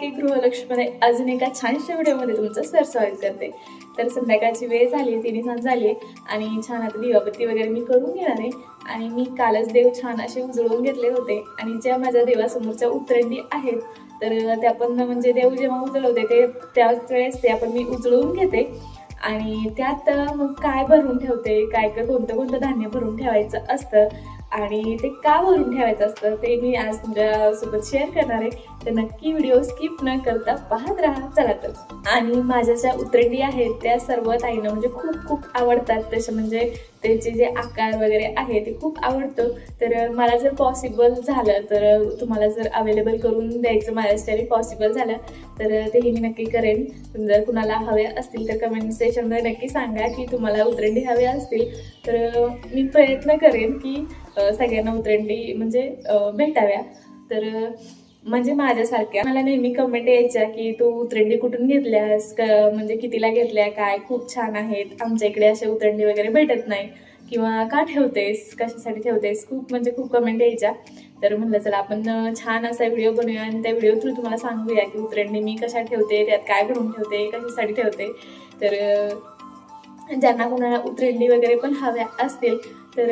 की गृहलक्ष्मीमध्ये अजून एका छानशा व्हिडिओमध्ये तुमचं स्वागत करते। तर संध्याकाळची वेळ झाली, 3:30 झाली आणि छान आता दिवाबत्ती वगैरे मी करून घेणार आहे। आणि मी कालच देव छान असे उजळून घेतले होते आणि ज्या माझ्या देवासमोरच्या उतरंडी आहेत तर त्या पण म्हणजे देव जेव्हा उजळवते ते त्याच वेळेस ते आपण मी उजळून घेते आणि त्यात मग काय भरून ठेवते, काय काय कोणतं धान्य भरून ठेवायचं असतं आणि ते का भरून ठेवायचं असतं ते मी आज तुमच्यासोबत शेअर करणार आहे। तर नक्की व्हिडिओ स्किप न करता पाहत राहा। चला तर। आणि माझ्या ज्या उतरंडी आहेत त्या सर्व ताईंना म्हणजे खूप आवडतात, तसे म्हणजे त्याचे जे आकार वगैरे आहे ते खूप आवडतं। तर मला जर पॉसिबल झालं तर तुम्हाला जर अवेलेबल करून द्यायचं माझ्यासाठी पॉसिबल झालं तर तेही मी नक्की करेन। जर कुणाला हवे असतील तर कमेंट सेक्शनमध्ये नक्की सांगा की तुम्हाला उतरंडी हवे असतील तर मी प्रयत्न करेन की सगळ्यांना उतरंडी म्हणजे भेटाव्या। तर म्हणजे माझ्यासारख्या मला नेहमी कमेंट यायच्या की तू उतरंडी कुठून घेतल्यास, म्हणजे कितीला घेतल्या, काय खूप छान आहेत, आमच्या इकडे असे उतरंडी वगैरे भेटत नाही किंवा का ठेवतेस, कशासाठी ठेवतेस, खूप कमेंट यायच्या। तर म्हटलं चला आपण छान असा व्हिडिओ बनवूया आणि त्या व्हिडिओ थ्रू तुम्हाला सांगूया की उतरंडी मी कशा ठेवते, त्यात काय भरून ठेवते, कशासाठी ठेवते। तर ज्यांना कोणाला उतरंडी वगैरे पण हव्या असतील तर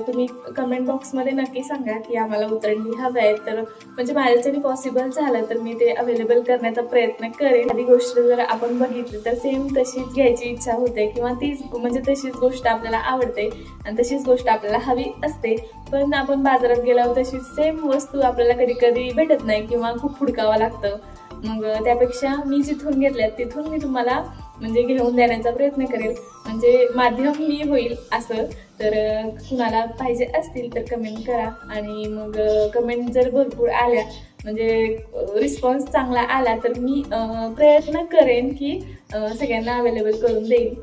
तुम्ही कमेंट बॉक्समध्ये नक्की सांगा की आम्हाला उतरंडी हव्या आहेत, तर म्हणजे माझ्याच्याने पॉसिबल झालं तर मी ते अवेलेबल करण्याचा प्रयत्न करेन। एखादी गोष्ट जर आपण बघितली तर सेम तशीच घ्यायची इच्छा होते किंवा तीच म्हणजे तशीच गोष्ट आपल्याला आवडते आणि तशीच गोष्ट आपल्याला हवी असते, पण आपण बाजारात गेल्यावर तशीच सेम वस्तू आपल्याला कधी भेटत नाही किंवा खूप हुडकावं लागतं। मग त्यापेक्षा मी जिथून घेतल्यात तिथून मी तुम्हाला म्हणजे घेऊन देण्याचा प्रयत्न करेल, म्हणजे माध्यम मी होईल असं। तर कुणाला पाहिजे असतील तर कमेंट करा आणि मग कमेंट जर भरपूर आल्या म्हणजे रिस्पॉन्स चांगला आला तर मी प्रयत्न करेन की सगळ्यांना अवेलेबल करून देईन।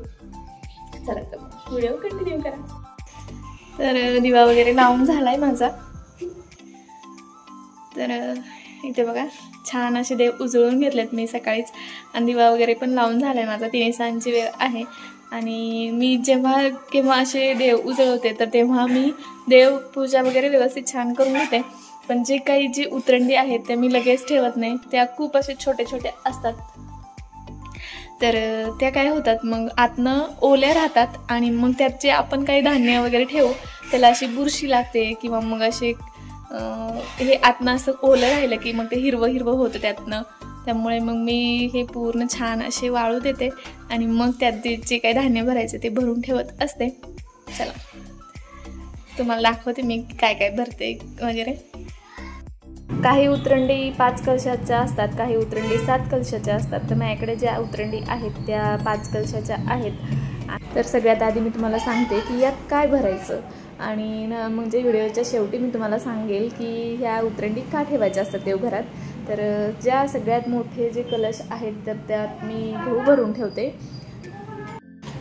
चला तर व्हिडिओ कंटिन्यू करा। तर दिवा वगैरे लावून झालाय माझा। तर इथे बघा छान असे देव उजळून घेतलेत मी सकाळीच आणि दिवा वगैरे पण लावून झालाय माझा। 3:30ची वेळ आहे आणि मी जेव्हा केव्हा असे देव उजळवते तर तेव्हा मी देवपूजा वगैरे व्यवस्थित छान करून घेते, पण जे काही जी उतरंडी आहेत त्या मी लगेच ठेवत नाही, त्या खूप असे छोटे असतात। तर त्या काय होतात मग आतनं ओल्या राहतात आणि मग त्यात जे आपण काही धान्य वगैरे ठेवू त्याला अशी बुरशी लागते किंवा मग असे हे आतनं असं ओलं राहिलं की मग ते हिरवं होतं त्यातनं। त्यामुळे मग मी हे पूर्ण छान असे वाळू देते आणि मग त्यात जे काही धान्य भरायचं ते भरून ठेवत असते। चला तुम्हाला दाखवते मी काय भरते वगैरे। काही उतरंडी 5 कलशाच्या असतात, काही उतरंडी 7 कलशाच्या असतात। तर माझ्याकडे ज्या उतरंडी आहेत त्या 5 कलशाच्या आहेत। तर सगळ्यात आधी मी तुम्हाला सांगते की यात काय भरायचं आणि म्हणजे व्हिडिओच्या शेवटी मी तुम्हाला सांगेल की ह्या उतरंडी का ठेवायच्या असतात देवघरात। तर ज्या सगळ्यात मोठे जे कलश आहेत तर त्यात मी गहू भरून ठेवते।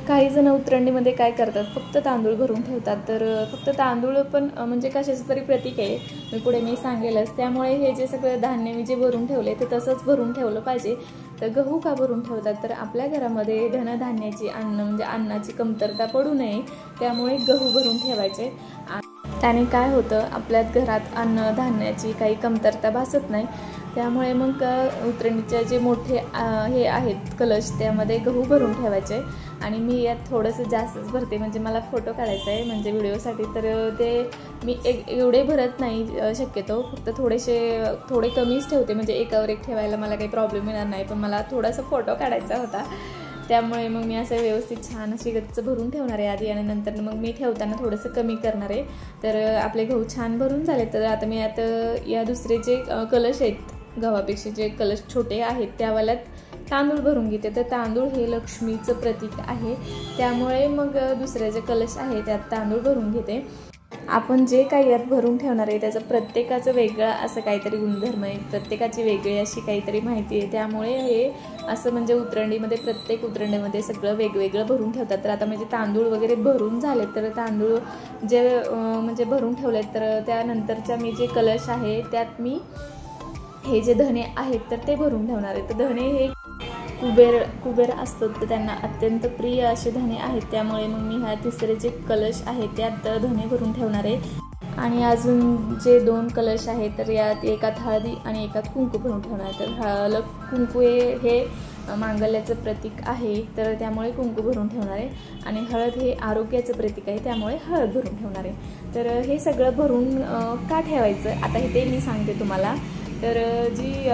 काही जण उतरंडीमध्ये काय करतात फक्त तांदूळ भरून ठेवतात, तर फक्त तांदूळ पण म्हणजे कशाचं तरी प्रतीक आहे, मी पुढे सांगेलच। त्यामुळे हे जे सगळं धान्य मी जे भरून ठेवले ते तसंच भरून ठेवलं पाहिजे। तर गहू का भरून ठेवतात तर आपल्या घरामध्ये धनधान्याची म्हणजे अन्नाची कमतरता पडू नये, त्यामुळे गहू भरून ठेवायचे। त्याने काय होतं आपल्या घरात अन्नधान्याची काही कमतरता भासत नाही। त्यामुळे मग उतरंडीचे जे मोठे हे आहेत कलश त्यामध्ये गहू भरून ठेवायचे आणि मी यात थोडंसं जास्तच भरते, म्हणजे मला फोटो काढायचा आहे म्हणजे व्हिडिओसाठी। तर ते मी एवढे भरत नाही शक्यतो, फक्त थोडे कमीच ठेवते, म्हणजे एकावर एक ठेवायला मला काही प्रॉब्लेम येणार नाही, पण मला थोडासा फोटो काढायचा होता। त्यामुळे मग मी असं व्यवस्थित छान अशी गच्च भरून ठेवणार आहे आधी आणि नंतर मग मी ठेवताना थोडंसं कमी करणार आहे। तर आपले गहू छान भरून झाले तर आता मी या दुसरे जे कलश आहेत गव्हापेक्षा जे कलश छोटे आहेत त्यावाल्यात तांदूळ भरून घेते। तर तांदूळ हे लक्ष्मीचं प्रतीक आहे, त्यामुळे मग दुसरे जे कलश आहे त्यात तांदूळ भरून घेते। आपण जे काही यात भरून ठेवणार आहे त्याचं प्रत्येकाचं वेगळं असं काहीतरी गुणधर्म आहे, प्रत्येकाची वेगळी अशी काहीतरी माहिती आहे। त्यामुळे हे असं म्हणजे उतरंडीमध्ये प्रत्येक उतरंडीमध्ये सगळं वेगवेगळं भरून ठेवतात। तर आता म्हणजे तांदूळ वगैरे भरून झाले तर तांदूळ जे म्हणजे भरून ठेवलेत तर त्यानंतरच्या मी जे कलश आहे त्यात मी हे जे धने आहेत तर ते भरून ठेवणार आहे। तर धने हे कुबेर असतात तर त्यांना अत्यंत प्रिय असे धने आहेत, त्यामुळे मग मी ह्या तिसरे जे कलश आहेत त्यात धने भरून ठेवणार आहे। आणि अजून जे 2 कलश आहेत तर यात एकात हळदी आणि एकात कुंकू भरून ठेवणार. तर कुंकू हे मांगल्याचं प्रतीक आहे, तर त्यामुळे कुंकू भरून ठेवणार आहे. आणि हळद हे आरोग्याचं प्रतीक आहे, त्यामुळे हळद भरून ठेवणार आहे. तर हे सगळं भरून का ठेवायचं आता हे ते मी सांगते तुम्हाला. तर जी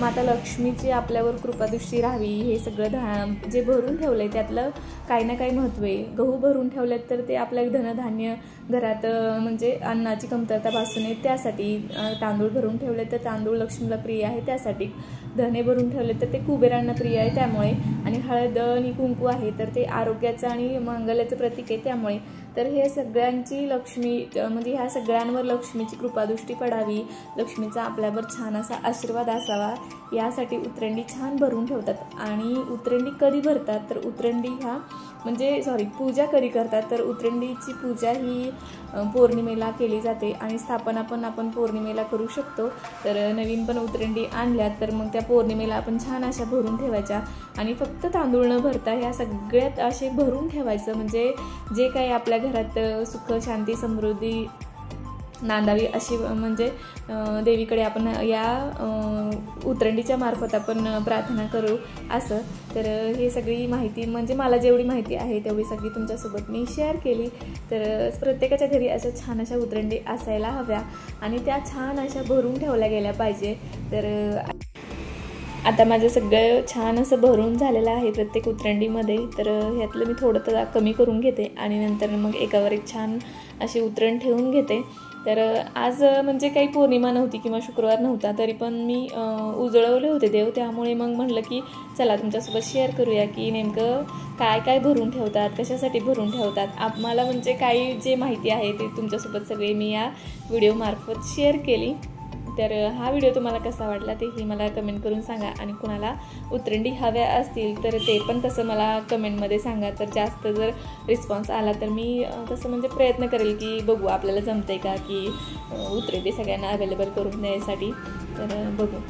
माता लक्ष्मीची आपल्यावर कृपादृष्टी राहावी हे सगळं जे भरून ठेवलं आहे त्यातलं काही ना काही महत्त्व आहे. गहू भरून ठेवलेत तर ते आपल्या धनधान्य घरात म्हणजे अन्नाची कमतरता भासू नये त्यासाठी. तांदूळ भरून ठेवले तर तांदूळ लक्ष्मीला प्रिय आहे त्यासाठी. धने भरून ठेवले तर ते कुबेरांना प्रिय आहे त्यामुळे. आणि हळद आणि कुंकू आहे तर ते आरोग्याचं आणि मंगल्याचं प्रतीक आहे त्यामुळे. तर हे सगळ्यांची लक्ष्मी म्हणजे ह्या सगळ्यांवर लक्ष्मीची कृपादृष्टी पडावी, लक्ष्मीचा आपल्यावर छान असा आशीर्वाद असावा यासाठी उतरंडी छान भरून ठेवतात. आणि उतरंडी कधी भरतात तर उतरंडी ह्या म्हणजे पूजा कधी करतात तर उतरंडीची पूजा ही पौर्णिमेला केली जाते आणि स्थापना पण आपण पौर्णिमेला करू शकतो. तर नवीन पण उतरंडी आणल्यात तर मग त्या पौर्णिमेला आपण छान अशा भरून ठेवायच्या. आणि फक्त तांदूळ न भरता ह्या सगळ्यात असे भरून ठेवायचं म्हणजे जे काही आपल्या घरात सुख शांती समृद्धी नांदावी अशी म्हणजे देवीकडे आपण या उतरंडीच्या मार्फत आपण प्रार्थना करू असं. तर ही सगळी माहिती म्हणजे मला जेवढी माहिती आहे तेवढी सगळी तुमच्यासोबत मी शेअर केली. तर प्रत्येकाच्या घरी अशा छान अशा उतरंडी असायला हव्या आणि त्या छान अशा भरून ठेवल्या गेल्या पाहिजे. तर आता माझं सगळं छान असं भरून झालेलं आहे प्रत्येक उतरंडीमध्ये. तर ह्यातलं मी थोडं कमी करून घेते आणि नंतर मग एकावर एक छान अशी उतरण ठेवून घेते. तर आज म्हणजे काही पौर्णिमा नव्हती किंवा शुक्रवार नव्हता तरी पण मी उजळवले होते देव, त्यामुळे मग म्हटलं की चला तुमच्यासोबत शेअर करूया की नेमकं काय काय भरून ठेवतात, कशासाठी भरून ठेवतात. आम्हाला म्हणजे काही जे माहिती आहे ते तुमच्यासोबत सगळे मी या व्हिडिओमार्फत शेअर केली. तर हा व्हिडिओ तुम्हाला कसा वाटला तेही मला कमेंट करून सांगा. आणि कुणाला उतरंडी हव्या असतील तर ते पण तसं मला कमेंटमध्ये सांगा. तर जास्त जर रिस्पॉन्स आला तर मी तसं म्हणजे प्रयत्न करेल की बघू आपल्याला जमतंय का की उतरंडी सगळ्यांना अवेलेबल करून द्यायसाठी. तर बघू.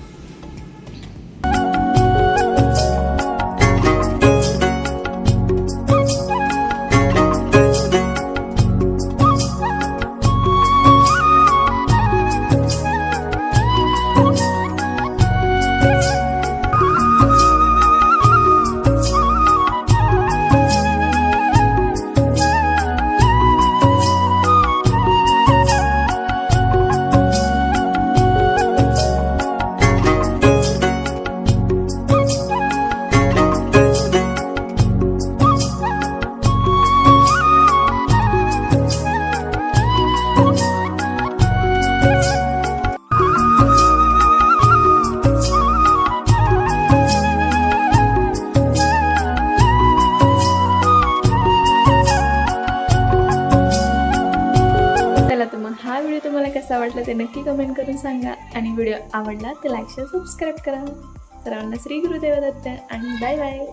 हा व्हिडिओ तुम्हाला कसा वाटला ते नक्की कमेंट करून सांगा. आणि व्हिडिओ आवडला तर लाईक शेअर सबस्क्राईब करा. सर्वांना श्री गुरुदेव दत्त आणि बाय बाय.